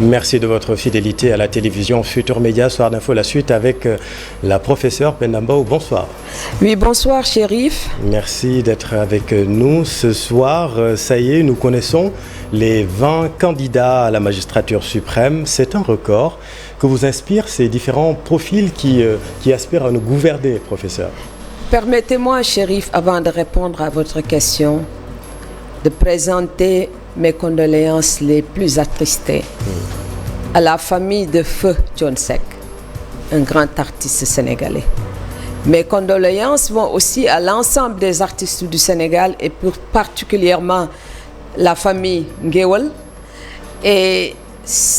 Merci de votre fidélité à la télévision Futur Média, Soir d'Info, la suite avec la professeure Penda Mbow. Bonsoir. Oui, bonsoir Chérif. Merci d'être avec nous ce soir. Ça y est, nous connaissons les 20 candidats à la magistrature suprême. C'est un record que vous inspirent ces différents profils qui aspirent à nous gouverner, professeur. Permettez-moi, Chérif, avant de répondre à votre question, de présenter mes condoléances les plus attristées à la famille de Feu Thione Seck, un grand artiste sénégalais. Mes condoléances vont aussi à l'ensemble des artistes du Sénégal et plus particulièrement la famille Ngéwal. Et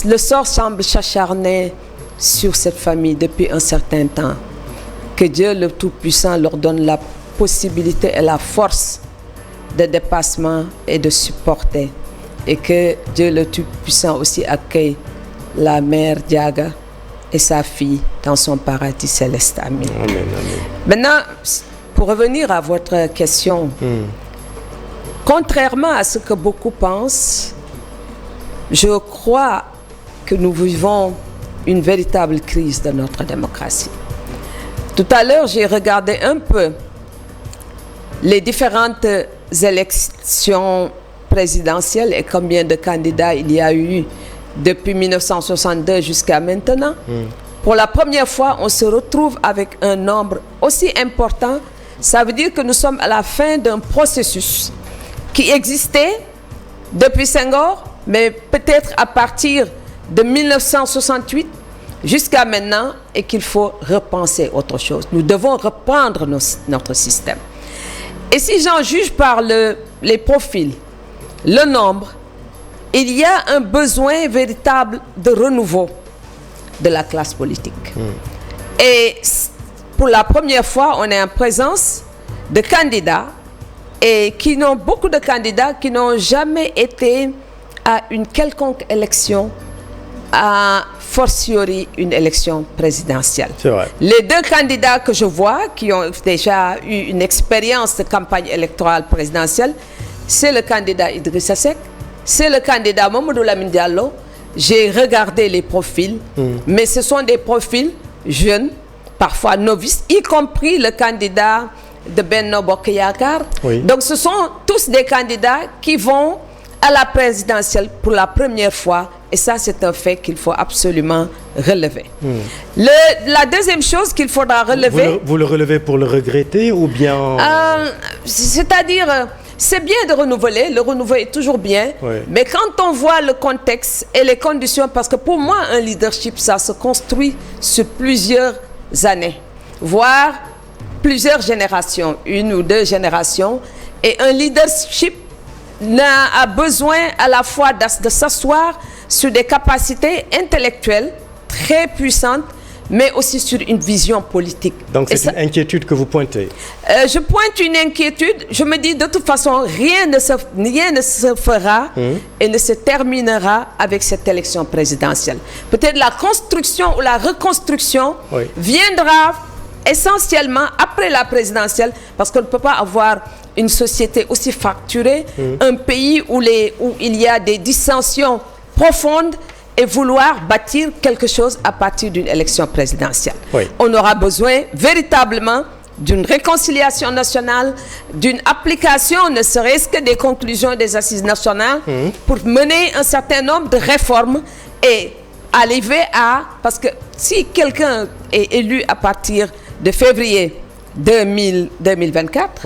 le sort semble s'acharner sur cette famille depuis un certain temps. Que Dieu le Tout-Puissant leur donne la possibilité et la force de dépassement et de supporter. Et que Dieu le Tout-Puissant aussi accueille la mère Diaga et sa fille dans son paradis céleste. Amen. Amen, amen. Maintenant, pour revenir à votre question, contrairement à ce que beaucoup pensent, je crois que nous vivons une véritable crise de notre démocratie. Tout à l'heure, j'ai regardé un peu les différentes élections présidentielles et combien de candidats il y a eu depuis 1962 jusqu'à maintenant. Pour la première fois, on se retrouve avec un nombre aussi important. Ça veut dire que nous sommes à la fin d'un processus qui existait depuis Senghor, mais peut-être à partir de 1968 jusqu'à maintenant, et qu'il faut repenser autre chose. Nous devons reprendre notre système. Et si j'en juge par les profils, le nombre, il y a un besoin véritable de renouveau de la classe politique. Et pour la première fois, on est en présence de candidats, et beaucoup de candidats qui n'ont jamais été à une quelconque élection, à fortiori une élection présidentielle. C'est vrai. Les deux candidats que je vois qui ont déjà eu une expérience de campagne électorale présidentielle, c'est le candidat Idrissa Seck, c'est le candidat Mamadou Lamine Diallo. J'ai regardé les profils, mais ce sont des profils jeunes, parfois novices, y compris le candidat de Benno Bokk Yakaar. Oui. Donc ce sont tous des candidats qui vont à la présidentielle pour la première fois, et ça c'est un fait qu'il faut absolument relever. La deuxième chose qu'il faudra relever... Vous le relevez pour le regretter ou bien... C'est-à-dire, c'est bien de renouveler, le renouveau est toujours bien, oui. Mais quand on voit le contexte et les conditions, parce que pour moi un leadership ça se construit sur plusieurs années, voire plusieurs générations, une ou deux générations, et un leadership a besoin à la fois de s'asseoir sur des capacités intellectuelles très puissantes, mais aussi sur une vision politique. Donc c'est une inquiétude que vous pointez. Je pointe une inquiétude. Je me dis de toute façon, rien ne se fera et ne se terminera avec cette élection présidentielle. Peut-être la construction ou la reconstruction viendra essentiellement après la présidentielle, parce qu'on ne peut pas avoir une société aussi fracturée, un pays où il y a des dissensions profondes, et vouloir bâtir quelque chose à partir d'une élection présidentielle. Oui. On aura besoin véritablement d'une réconciliation nationale, d'une application, ne serait-ce que des conclusions des assises nationales, pour mener un certain nombre de réformes et arriver à... Parce que si quelqu'un est élu à partir de février 2024,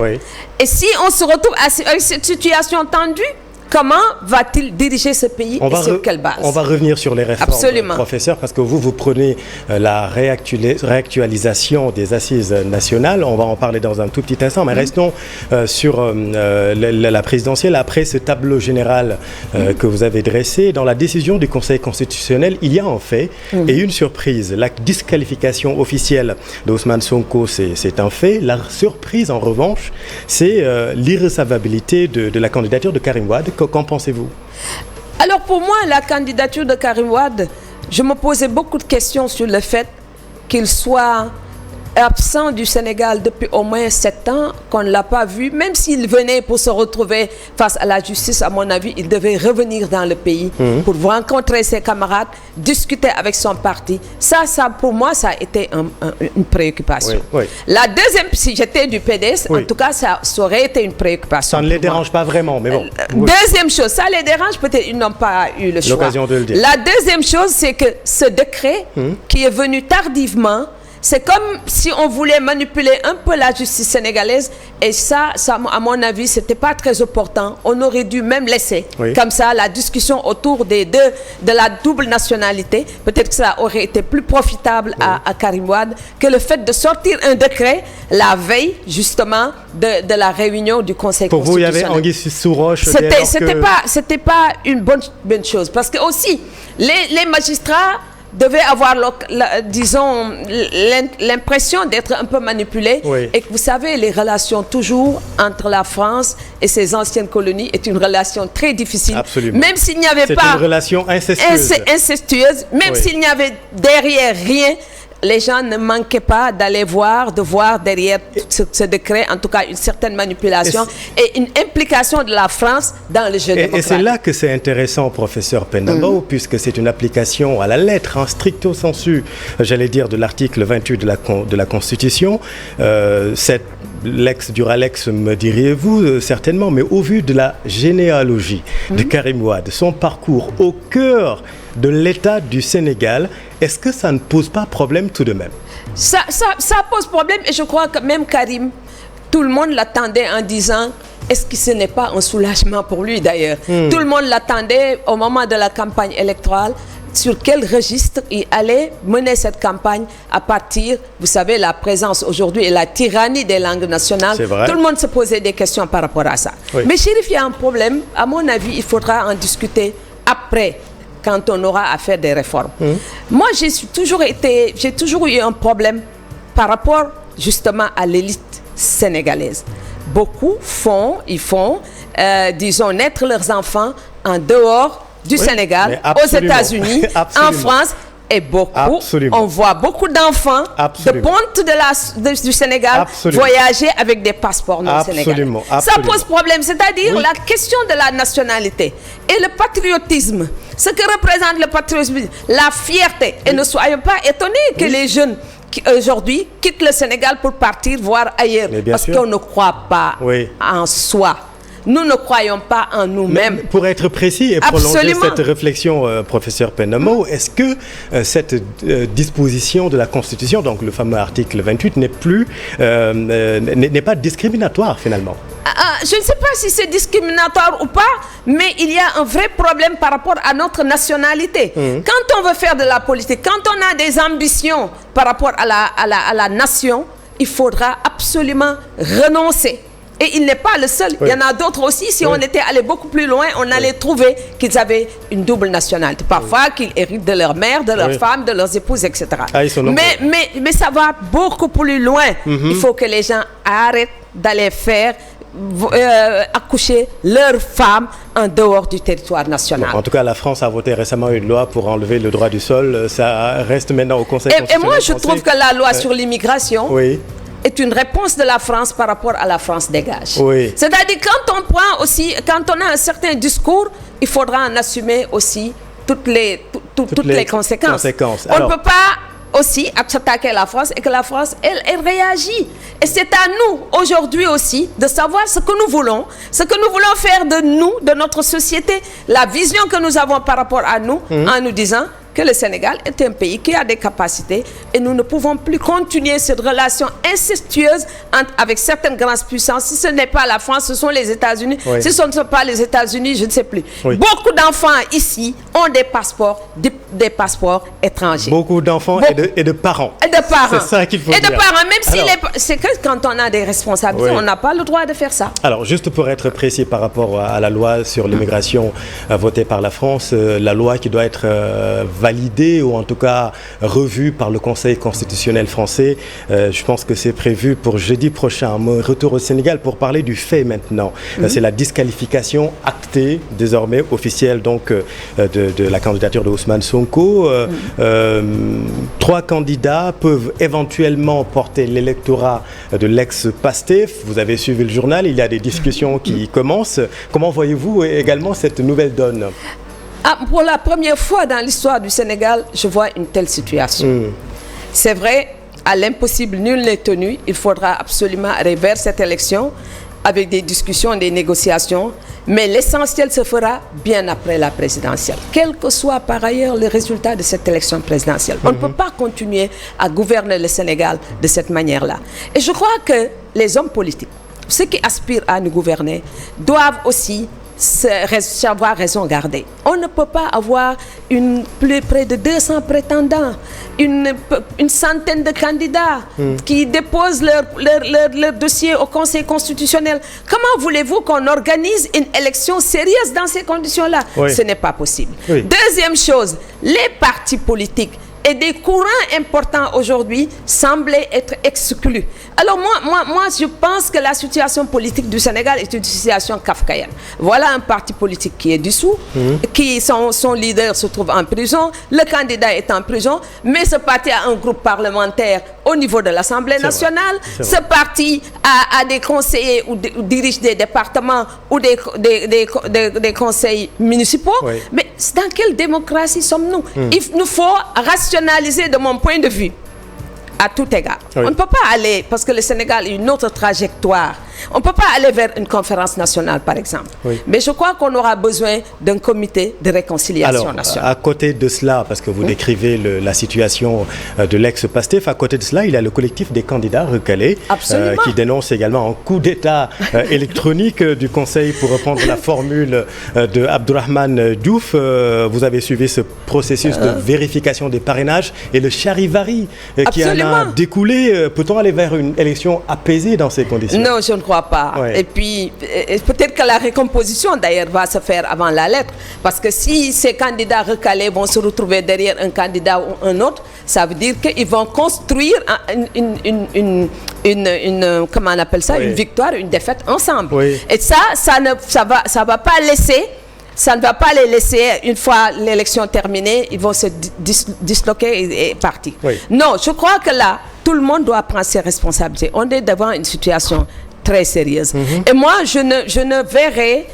et si on se retrouve à cette situation tendue, comment va-t-il diriger ce pays et sur quelle base? On va revenir sur les réformes, absolument, professeur, parce que vous prenez la réactualisation des assises nationales. On va en parler dans un tout petit instant, mais restons sur la présidentielle. Après ce tableau général que vous avez dressé, dans la décision du Conseil constitutionnel, il y a en fait et une surprise. La disqualification officielle d'Ousmane Sonko, c'est un fait. La surprise, en revanche, c'est l'irrecevabilité de la candidature de Karim Wade. Qu'en pensez-vous? Alors pour moi, la candidature de Karim Wade, je me posais beaucoup de questions sur le fait qu'il soit absent du Sénégal depuis au moins 7 ans, qu'on ne l'a pas vu. Même s'il venait pour se retrouver face à la justice, à mon avis, il devait revenir dans le pays pour rencontrer ses camarades, discuter avec son parti. Ça pour moi, ça a été une préoccupation. Oui. La deuxième, si j'étais du PDS, en tout cas, ça aurait été une préoccupation. Ça ne les dérange pas vraiment, mais bon. Deuxième chose, ça les dérange, peut-être ils n'ont pas eu le choix. L'occasion de le dire. La deuxième chose, c'est que ce décret qui est venu tardivement, c'est comme si on voulait manipuler un peu la justice sénégalaise, et ça à mon avis, c'était pas très opportun. On aurait dû même laisser comme ça la discussion autour de la double nationalité. Peut-être que ça aurait été plus profitable à Karim Wade que le fait de sortir un décret la veille justement de la réunion du Conseil constitutionnel. Pour vous, il y avait anguille sous roche. C'était pas une bonne chose, parce que aussi les magistrats devaient avoir, disons, l'impression d'être un peu manipulés. Et que vous savez, les relations toujours entre la France et ses anciennes colonies est une relation très difficile. Absolument. Même s'il n'y avait pas... C'est une relation incestueuse. Même s'il n'y avait derrière rien, les gens ne manquaient pas de voir derrière ce décret, en tout cas, une certaine manipulation et une implication de la France dans le jeu démocratique. Et c'est là que c'est intéressant, professeur Penamou, puisque c'est une application à la lettre, en stricto sensu, j'allais dire, de l'article 28 de la Constitution. Cette Lex Duralex, me diriez-vous certainement, mais au vu de la généalogie de Karim Wade, son parcours au cœur de l'État du Sénégal, est-ce que ça ne pose pas problème tout de même? Ça pose problème, et je crois que même Karim, tout le monde l'attendait en disant, est-ce que ce n'est pas un soulagement pour lui d'ailleurs? Tout le monde l'attendait au moment de la campagne électorale. Sur quel registre il allait mener cette campagne à partir, vous savez, la présence aujourd'hui et la tyrannie des langues nationales. Tout le monde se posait des questions par rapport à ça. Mais Chérif, il y a un problème. À mon avis, il faudra en discuter après, quand on aura à faire des réformes. Moi, j'ai toujours eu un problème par rapport justement à l'élite sénégalaise. Beaucoup font, disons, naître leurs enfants en dehors du Sénégal, aux États-Unis, en France, et on voit beaucoup d'enfants de ponte du Sénégal voyager avec des passeports non sénégalais. Ça pose problème, c'est-à-dire la question de la nationalité et le patriotisme. Ce que représente le patriotisme, la fierté. Et ne soyons pas étonnés que les jeunes qui aujourd'hui quittent le Sénégal pour partir voir ailleurs, parce qu'on ne croit pas en soi. Nous ne croyons pas en nous-mêmes. Pour être précis et prolonger cette réflexion, professeur Penamou, est-ce que cette disposition de la Constitution, donc le fameux article 28, n'est pas discriminatoire finalement? Je ne sais pas si c'est discriminatoire ou pas, mais il y a un vrai problème par rapport à notre nationalité. Quand on veut faire de la politique, quand on a des ambitions par rapport à la nation, il faudra absolument renoncer. Et il n'est pas le seul. Il y en a d'autres aussi. Si on était allé beaucoup plus loin, on allait trouver qu'ils avaient une double nationalité. Parfois, qu'ils héritent de leur mère, de leur femme, de leurs épouses, etc. Mais ça va beaucoup plus loin. Il faut que les gens arrêtent d'aller faire accoucher leurs femmes en dehors du territoire national. En tout cas, la France a voté récemment une loi pour enlever le droit du sol. Ça reste maintenant au Conseil constitutionnel. Et moi, je trouve que la loi sur l'immigration est une réponse de la France par rapport à la France dégage. C'est-à-dire quand on a un certain discours, il faudra en assumer aussi toutes les conséquences. On ne peut pas aussi attaquer la France et que la France, elle réagit. Et c'est à nous, aujourd'hui aussi, de savoir ce que nous voulons faire de nous, de notre société, la vision que nous avons par rapport à nous, en nous disant que le Sénégal est un pays qui a des capacités et nous ne pouvons plus continuer cette relation incestueuse avec certaines grandes puissances. Si ce n'est pas la France, ce sont les États-Unis. Si ce ne sont pas les États-Unis, je ne sais plus. Beaucoup d'enfants ici ont des passeports étrangers. Beaucoup d'enfants et de parents. Et de parents. C'est ça qu'il faut dire. Et de parents, même si c'est que quand on a des responsabilités, on n'a pas le droit de faire ça. Alors, juste pour être précis par rapport à la loi sur l'immigration votée par la France, la loi qui doit être validée ou en tout cas revue par le Conseil constitutionnel français. Je pense que c'est prévu pour jeudi prochain. Mon retour au Sénégal pour parler du fait maintenant. C'est la disqualification actée, désormais officielle donc de la candidature de Ousmane Sonko. 3 candidats peuvent éventuellement porter l'électorat de l'ex-Pastef. Vous avez suivi le journal, il y a des discussions qui commencent. Comment voyez-vous également cette nouvelle donne? Pour la première fois dans l'histoire du Sénégal, je vois une telle situation. C'est vrai, à l'impossible, nul n'est tenu. Il faudra absolument aller vers cette élection avec des discussions, des négociations. Mais l'essentiel se fera bien après la présidentielle. Quel que soit par ailleurs le résultat de cette élection présidentielle. On ne peut pas continuer à gouverner le Sénégal de cette manière-là. Et je crois que les hommes politiques, ceux qui aspirent à nous gouverner, doivent aussi savoir raison garder. On ne peut pas avoir près de 200 prétendants, une centaine de candidats qui déposent leur dossier au Conseil constitutionnel. Comment voulez-vous qu'on organise une élection sérieuse dans ces conditions-là? Ce n'est pas possible. Deuxième chose, les partis politiques et des courants importants aujourd'hui semblaient être exclus. Alors moi, je pense que la situation politique du Sénégal est une situation kafkaïenne. Voilà un parti politique qui est dissous, son leader se trouve en prison, le candidat est en prison, mais ce parti a un groupe parlementaire au niveau de l'Assemblée nationale. Ce parti a des conseillers ou dirige des départements ou des conseils municipaux. Mais dans quelle démocratie sommes-nous? Il nous faut rationaliser de mon point de vue à tout égard. On ne peut pas aller, parce que le Sénégal a une autre trajectoire, on ne peut pas aller vers une conférence nationale, par exemple. Mais je crois qu'on aura besoin d'un comité de réconciliation nationale. À côté de cela, parce que vous décrivez la situation de l'ex-Pastef, à côté de cela, il y a le collectif des candidats recalés qui dénonce également un coup d'État électronique du Conseil, pour reprendre la formule de Abdourahmane Diouf. Vous avez suivi ce processus de vérification des parrainages et le charivari qui en a découlé. Peut-on aller vers une élection apaisée dans ces conditions? Non, je ne crois pas. Et puis, peut-être que la récomposition, d'ailleurs, va se faire avant la lettre. Parce que si ces candidats recalés vont se retrouver derrière un candidat ou un autre, ça veut dire qu'ils vont construire comment on appelle ça, une victoire, une défaite ensemble. Et ça ne va pas laisser... Ça ne va pas les laisser, une fois l'élection terminée, ils vont se disloquer et partir. Non, je crois que là, tout le monde doit prendre ses responsabilités. On est devant une situation très sérieuse. Et moi, je ne verrai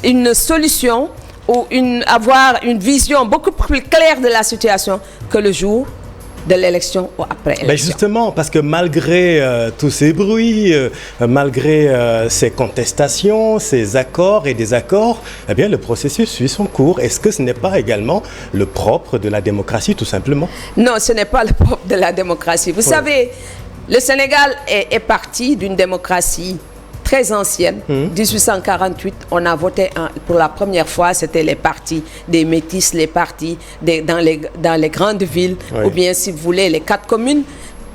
une solution ou avoir une vision beaucoup plus claire de la situation que le jour de l'élection ou après élection. Ben justement, parce que malgré tous ces bruits, malgré ces contestations, ces accords et désaccords, eh bien, le processus suit son cours. Est-ce que ce n'est pas également le propre de la démocratie, tout simplement? Non, ce n'est pas le propre de la démocratie. Vous savez, le Sénégal est parti d'une démocratie très ancienne. 1848, on a voté pour la première fois, c'était les partis des métis, les partis dans les grandes villes, ou bien, si vous voulez, les 4 communes,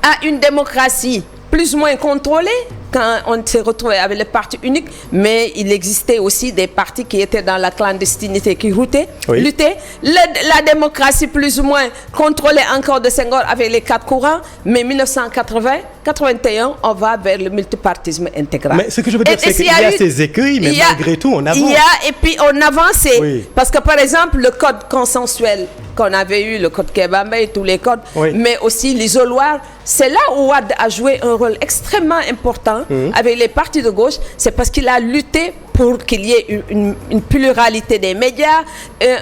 à une démocratie plus ou moins contrôlée quand on s'est retrouvé avec le parti unique, mais il existait aussi des partis qui étaient dans la clandestinité, qui luttaient. La démocratie plus ou moins contrôlée encore de Senghor avec les 4 courants, mais 1980-81, on va vers le multipartisme intégral. Mais ce que je veux dire, c'est qu'il y a ces écueils, mais malgré tout, on avance. Et puis on avance, parce que par exemple, le code consensuel qu'on avait eu, le code Kébamba et tous les codes, mais aussi l'isoloir, c'est là où Wade a joué un rôle extrêmement important avec les partis de gauche. C'est parce qu'il a lutté pour qu'il y ait une pluralité des médias,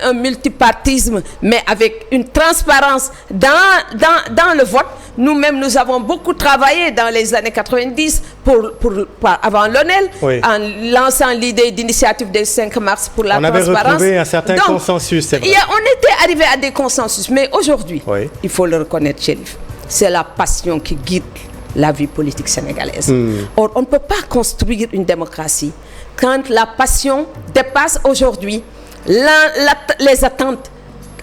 un multipartisme, mais avec une transparence dans le vote. Nous-mêmes, nous avons beaucoup travaillé dans les années 90 avant l'ONEL, en lançant l'idée d'initiative des 5 mars pour la transparence. On avait retrouvé un certain consensus, c'est vrai. On était arrivé à des consensus, mais aujourd'hui, il faut le reconnaître, Chérif, c'est la passion qui guide la vie politique sénégalaise. Or, on ne peut pas construire une démocratie quand la passion dépasse aujourd'hui les attentes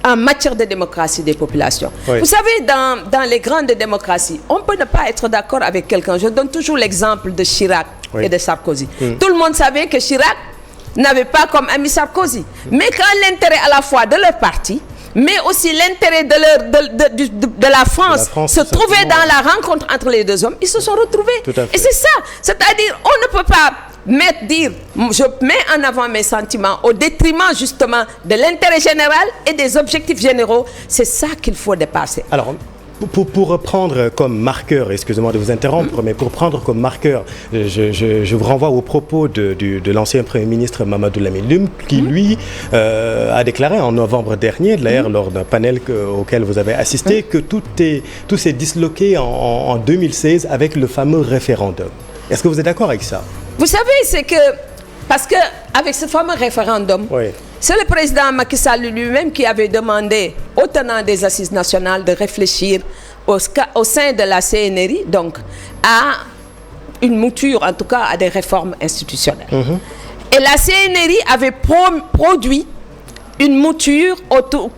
en matière de démocratie des populations. Vous savez, dans les grandes démocraties, on peut ne pas être d'accord avec quelqu'un. Je donne toujours l'exemple de Chirac et de Sarkozy. Tout le monde savait que Chirac n'avait pas comme ami Sarkozy. Mais quand l'intérêt à la fois de leur parti mais aussi l'intérêt de la France se trouvait dans la rencontre entre les deux hommes, ils se sont retrouvés. Et c'est ça. C'est-à-dire, on ne peut pas je mets en avant mes sentiments au détriment justement de l'intérêt général et des objectifs généraux. C'est ça qu'il faut dépasser. Alors, pour prendre comme marqueur, excusez-moi de vous interrompre, mais pour prendre comme marqueur, je vous renvoie aux propos de l'ancien Premier ministre Mamadou Lamine Loum, qui lui a déclaré en novembre dernier, d'ailleurs lors d'un panel auquel vous avez assisté, que tout s'est disloqué en 2016 avec le fameux référendum. Est-ce que vous êtes d'accord avec ça? Vous savez, c'est que, parce qu'avec ce fameux référendum, c'est le président Macky Sall lui-même qui avait demandé aux tenants des assises nationales de réfléchir au sein de la CNRI, donc à une mouture, en tout cas à des réformes institutionnelles. Et la CNRI avait produit une mouture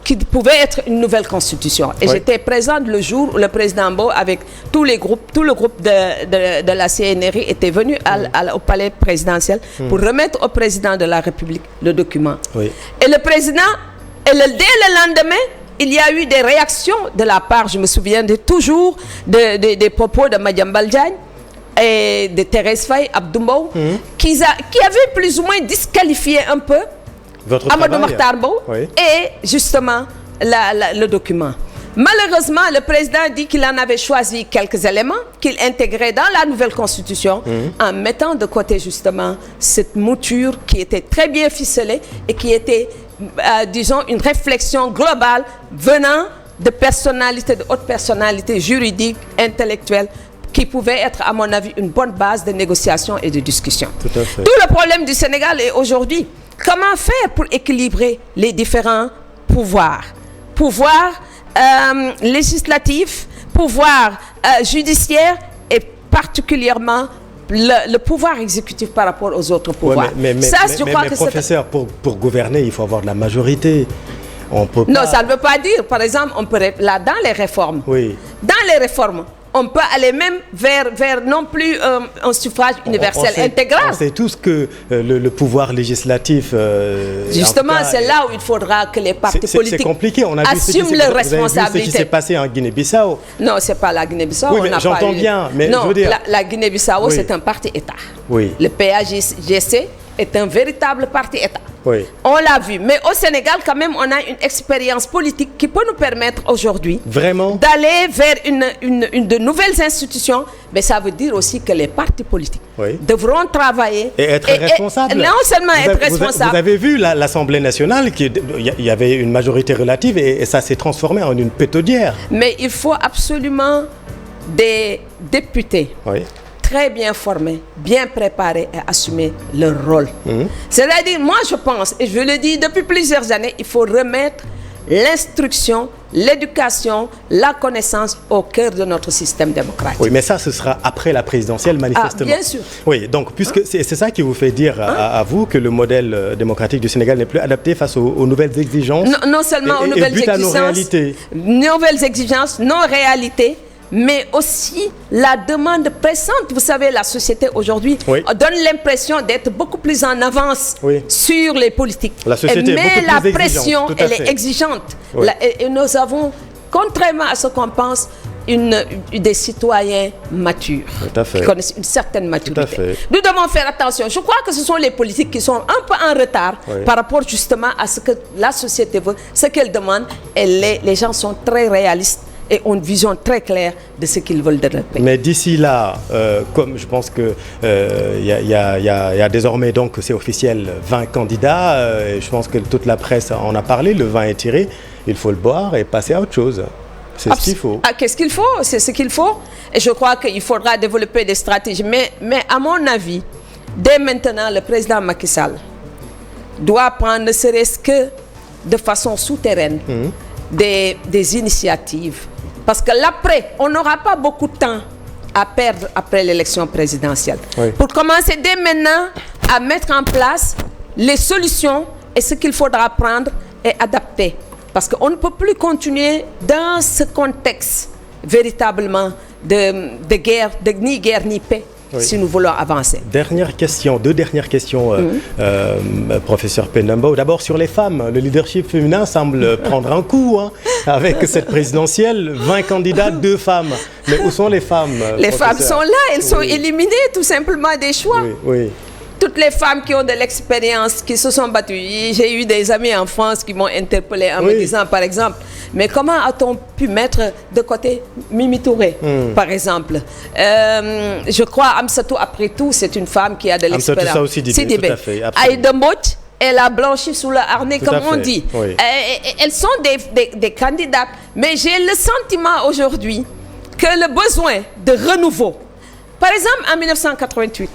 qui pouvait être une nouvelle constitution. Et j'étais présente le jour où le président Mbow, avec tout le groupe de la CNRI, était venu au palais présidentiel pour remettre au président de la République le document. Et le président, dès le lendemain, il y a eu des réactions de la part, je me souviens toujours, des propos de Madiambal Diagne et de Thérèse Faye Abdoumou, qui avaient plus ou moins disqualifié un peu Amadou Mahtar Mbow et justement le document. Malheureusement, le président dit qu'il en avait choisi quelques éléments qu'il intégrait dans la nouvelle constitution en mettant de côté justement cette mouture qui était très bien ficelée et qui était, disons, une réflexion globale venant de personnalités, de hautes personnalités juridiques, intellectuelles, qui pouvait être, à mon avis, une bonne base de négociation et de discussion. Tout le problème du Sénégal est aujourd'hui, comment faire pour équilibrer les différents pouvoirs? Pouvoir législatif, pouvoir judiciaire et particulièrement le pouvoir exécutif par rapport aux autres pouvoirs. Mais professeur, pour gouverner, il faut avoir de la majorité. On peut pas... Non, ça ne veut pas dire, par exemple, on peut, là, dans les réformes, on peut aller même vers non plus un suffrage universel intégral. On sait tous que le pouvoir législatif... Justement, c'est là où il faudra que les partis politiques c'est compliqué. On a assument leurs responsabilités. Vous avez vu ce qui s'est passé en Guinée-Bissau. Non, ce n'est pas la Guinée-Bissau. Oui, j'entends bien, mais non, je veux dire... la Guinée-Bissau, c'est un parti-État. Le PAGC est un véritable parti-État. On l'a vu. Mais au Sénégal, quand même, on a une expérience politique qui peut nous permettre aujourd'hui d'aller vers de nouvelles institutions. Mais ça veut dire aussi que les partis politiques devront travailler et être responsables. Non seulement être responsables. Vous avez vu l'Assemblée nationale, il y avait une majorité relative et ça s'est transformé en une pétaudière. Mais il faut absolument des députés très bien formés, bien préparés et assumer leur rôle. C'est-à-dire, moi je pense, et je le dis depuis plusieurs années, il faut remettre l'instruction, l'éducation, la connaissance au cœur de notre système démocratique. Oui, mais ça, ce sera après la présidentielle, manifestement. Ah, bien sûr. Oui, donc, puisque c'est ça qui vous fait dire à vous que le modèle démocratique du Sénégal n'est plus adapté face aux nouvelles exigences. Non seulement aux nouvelles exigences, non-réalités, mais aussi la demande pressante. Vous savez, la société aujourd'hui donne l'impression d'être beaucoup plus en avance sur les politiques. La société mais la pression, elle est exigeante. Et nous avons, contrairement à ce qu'on pense, des citoyens matures, qui connaissent une certaine maturité. Nous devons faire attention. Je crois que ce sont les politiques qui sont un peu en retard par rapport justement à ce que la société veut, ce qu'elle demande. Et les gens sont très réalistes et ont une vision très claire de ce qu'ils veulent de notre pays. Mais d'ici là, comme je pense que y a désormais, donc c'est officiel, 20 candidats, je pense que toute la presse en a parlé, le vin est tiré, il faut le boire et passer à autre chose. C'est ce qu'il faut. Qu'est-ce qu'il faut? C'est ce qu'il faut. Et je crois qu'il faudra développer des stratégies. Mais à mon avis, dès maintenant, le président Macky Sall doit prendre, ne serait-ce que de façon souterraine, des initiatives. Parce que l'après, on n'aura pas beaucoup de temps à perdre après l'élection présidentielle. Pour commencer dès maintenant à mettre en place les solutions et ce qu'il faudra prendre et adapter. Parce qu'on ne peut plus continuer dans ce contexte véritablement de guerre, ni guerre ni paix. si nous voulons avancer. Deux dernières questions, professeur Penambo. D'abord sur les femmes, le leadership féminin semble prendre un coup avec cette présidentielle. 20 candidats, 2 femmes. Mais où sont les femmes? Les femmes sont là, elles sont éliminées tout simplement des choix. Oui. Toutes les femmes qui ont de l'expérience, qui se sont battues. J'ai eu des amis en France qui m'ont interpellé en me disant, par exemple, mais comment a-t-on pu mettre de côté Mimi Touré, par exemple? Je crois Amsatou, après tout, c'est une femme qui a de l'expérience. Amsatou, ça aussi dit, tout à fait. Aïda Mbodj, elle a blanchi sous le harnais, comme on dit. Oui. Elles sont des candidates. Mais j'ai le sentiment aujourd'hui que le besoin de renouveau, par exemple en 1988,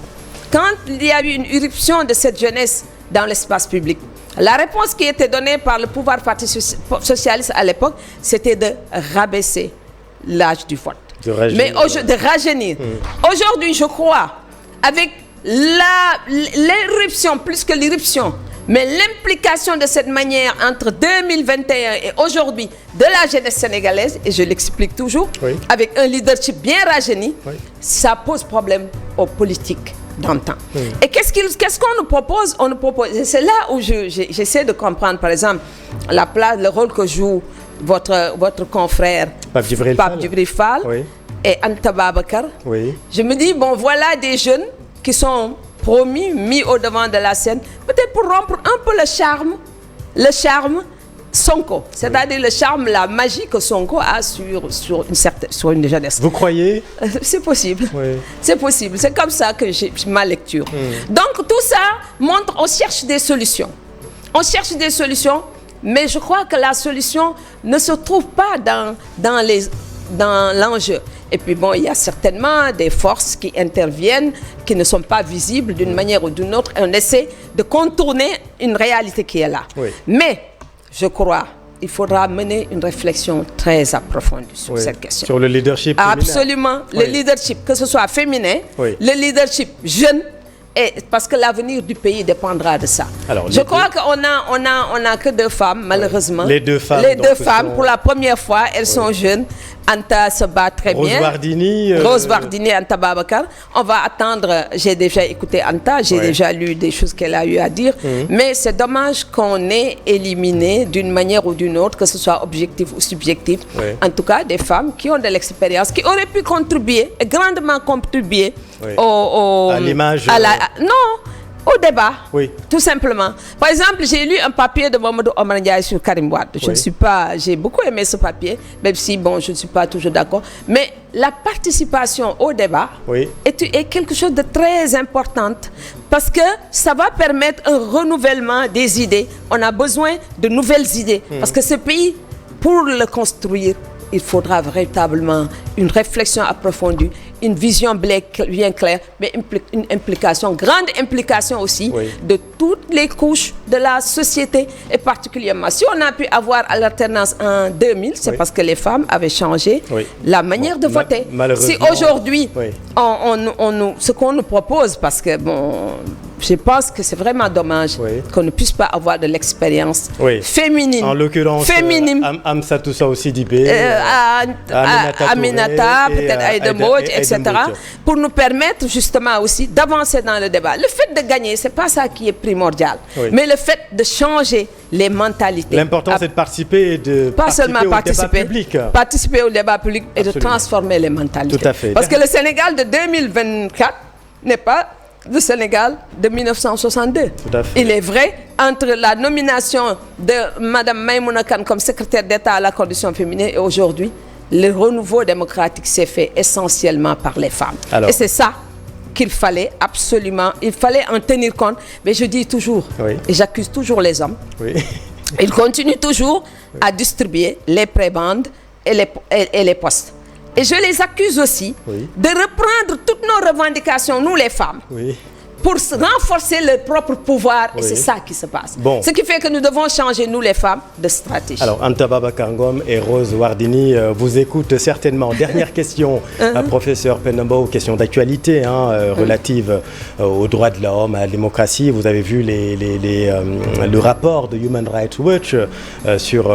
quand il y a eu une irruption de cette jeunesse dans l'espace public, la réponse qui était donnée par le pouvoir parti socialiste à l'époque, c'était de rabaisser l'âge du vote. De rajeunir. Aujourd'hui, je crois, avec l'éruption, plus que l'irruption, mais l'implication de cette manière entre 2021 et aujourd'hui de la jeunesse sénégalaise, et je l'explique toujours, avec un leadership bien rajeuni, ça pose problème aux politiques d'antan. Et qu'est-ce qu'on nous propose? On nous propose, et c'est là où j'essaie de comprendre, par exemple, la place, le rôle que joue votre confrère Pape Djibril Fall et Anta Babacar. Je me dis, bon, voilà des jeunes qui sont promis, mis au devant de la scène, peut-être pour rompre un peu le charme Sonko, c'est-à-dire le charme, la magie que Sonko a sur une jeunesse. Vous croyez? C'est possible. C'est possible. C'est comme ça que j'ai ma lecture. Donc tout ça montre qu'on cherche des solutions. On cherche des solutions, mais je crois que la solution ne se trouve pas dans l'enjeu. Et puis bon, il y a certainement des forces qui interviennent, qui ne sont pas visibles d'une manière ou d'une autre. On essaie de contourner une réalité qui est là. Mais je crois qu'il faudra mener une réflexion très approfondie sur cette question. Sur le leadership féminin. Absolument. Le leadership, que ce soit féminin, le leadership jeune, parce que l'avenir du pays dépendra de ça. Alors, je crois qu'on a que 2 femmes, malheureusement. Les 2 femmes. Pour la première fois, elles sont jeunes. Anta se bat très bien. Rose Wardini, Anta Babacar. On va attendre. J'ai déjà écouté Anta, j'ai déjà lu des choses qu'elle a eu à dire. Mais c'est dommage qu'on ait éliminé d'une manière ou d'une autre, que ce soit objectif ou subjectif, en tout cas des femmes qui ont de l'expérience, qui auraient pu contribuer, et grandement contribuer à l'image. Au débat, tout simplement. Par exemple, j'ai lu un papier de Mamadou Omar Ndiaye sur Karim Wade. J'ai beaucoup aimé ce papier, même si, bon, je ne suis pas toujours d'accord. Mais la participation au débat est quelque chose de très important, parce que ça va permettre un renouvellement des idées. On a besoin de nouvelles idées, parce que ce pays, pour le construire, il faudra véritablement une réflexion approfondie, une vision bien claire, mais une grande implication aussi de toutes les couches de la société. Et particulièrement, si on a pu avoir à l'alternance en 2000, c'est parce que les femmes avaient changé la manière de voter. Si aujourd'hui, ce qu'on nous propose, parce que bon, je pense que c'est vraiment dommage qu'on ne puisse pas avoir de l'expérience féminine. En l'occurrence, Amsatou aussi Dibé, Aminata, peut-être Aïda Mbodj, etc. Pour nous permettre justement aussi d'avancer dans le débat. Le fait de gagner, ce n'est pas ça qui est primordial, mais le fait de changer les mentalités. L'important, c'est de participer et de participer au débat public et de transformer les mentalités. Tout à fait. Parce que le Sénégal de 2024 n'est pas le Sénégal de 1962. Il est vrai, entre la nomination de Mme Maïmouna Kane comme secrétaire d'État à la condition féminine et aujourd'hui, le renouveau démocratique s'est fait essentiellement par les femmes. Et c'est ça qu'il fallait absolument, il fallait en tenir compte. Mais je dis toujours, et j'accuse toujours les hommes, ils continuent toujours à distribuer les prébendes et les postes. Et je les accuse aussi de reprendre toutes nos revendications, nous les femmes, pour renforcer leur propre pouvoir. Et c'est ça qui se passe. Bon. Ce qui fait que nous devons changer, nous les femmes, de stratégie. Alors, Anta Babacar Ngom et Rose Wardini vous écoutent certainement. Dernière question, professeur Penda Mbow, question d'actualité relative aux droits de l'homme, à la démocratie. Vous avez vu le rapport de Human Rights Watch sur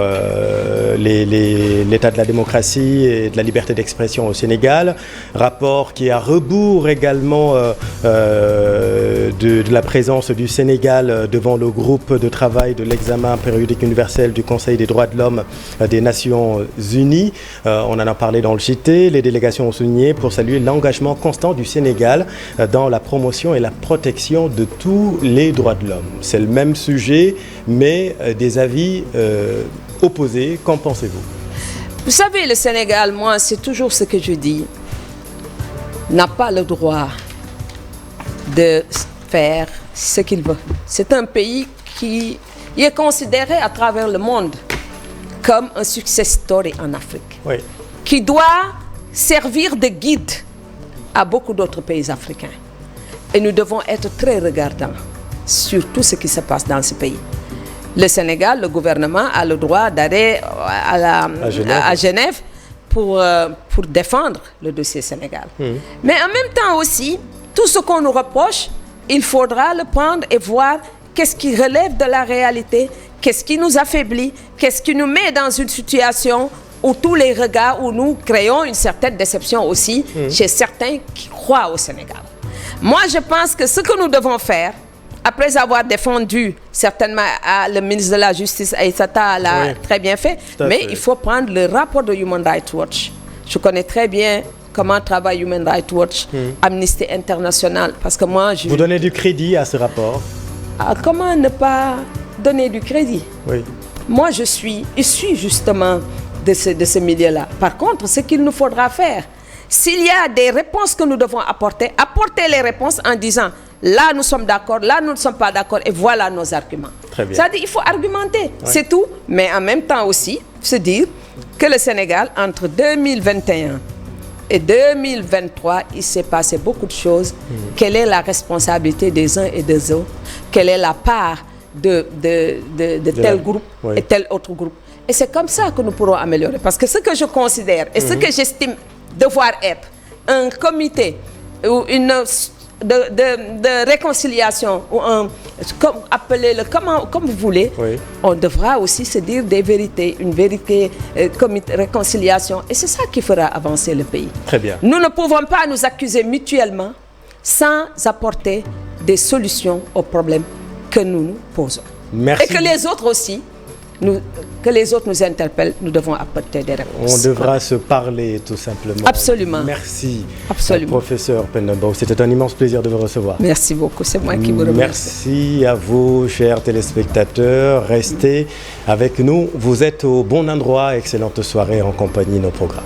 l'état de la démocratie et de la liberté d'expression au Sénégal. Rapport qui est à rebours également de la présence du Sénégal devant le groupe de travail de l'examen périodique universel du Conseil des droits de l'homme des Nations Unies. On en a parlé dans le JT. Les délégations ont souligné pour saluer l'engagement constant du Sénégal dans la promotion et la protection de tous les droits de l'homme. C'est le même sujet, mais des avis opposés. Qu'en pensez-vous? Vous savez, le Sénégal, moi, c'est toujours ce que je dis, n'a pas le droit de faire ce qu'il veut. C'est un pays qui est considéré à travers le monde comme un success story en Afrique, qui doit servir de guide à beaucoup d'autres pays africains. Et nous devons être très regardants sur tout ce qui se passe dans ce pays. Le Sénégal, le gouvernement a le droit d'aller à Genève pour défendre le dossier Sénégal. Mais en même temps aussi, tout ce qu'on nous reproche, il faudra le prendre et voir qu'est-ce qui relève de la réalité, qu'est-ce qui nous affaiblit, qu'est-ce qui nous met dans une situation où tous les regards, où nous créons une certaine déception aussi chez certains qui croient au Sénégal. Moi, je pense que ce que nous devons faire, après avoir défendu certainement le ministre de la Justice, Aïssata l'a très bien fait, mais il faut prendre le rapport de Human Rights Watch. Je connais très bien comment travaille Human Rights Watch, Amnesty International, parce que moi... Vous donnez du crédit à ce rapport? Comment ne pas donner du crédit? Moi, je suis issu justement de ce milieu-là. Par contre, ce qu'il nous faudra faire, s'il y a des réponses que nous devons apporter les réponses en disant là nous sommes d'accord, là nous ne sommes pas d'accord et voilà nos arguments. C'est-à-dire il faut argumenter, c'est tout. Mais en même temps aussi, se dire que le Sénégal, entre 2021 et 2023, il s'est passé beaucoup de choses. Quelle est la responsabilité des uns et des autres? Quelle est la part de tel groupe et tel autre groupe? Et c'est comme ça que nous pourrons améliorer. Parce que ce que je considère et ce que j'estime devoir être un comité ou une de réconciliation ou appelez-le comme vous voulez, on devra aussi se dire des vérités, une vérité comité réconciliation, et c'est ça qui fera avancer le pays. Très bien. Nous ne pouvons pas nous accuser mutuellement sans apporter des solutions aux problèmes que nous nous posons. Merci. Et que les autres aussi nous interpellent, nous devons apporter des réponses. On devra se parler tout simplement. Absolument. Merci. Absolument. Professeur Penda Mbow, c'était un immense plaisir de vous recevoir. Merci beaucoup, c'est moi qui vous remercie. Merci à vous, chers téléspectateurs. Restez avec nous. Vous êtes au bon endroit. Excellente soirée en compagnie de nos programmes.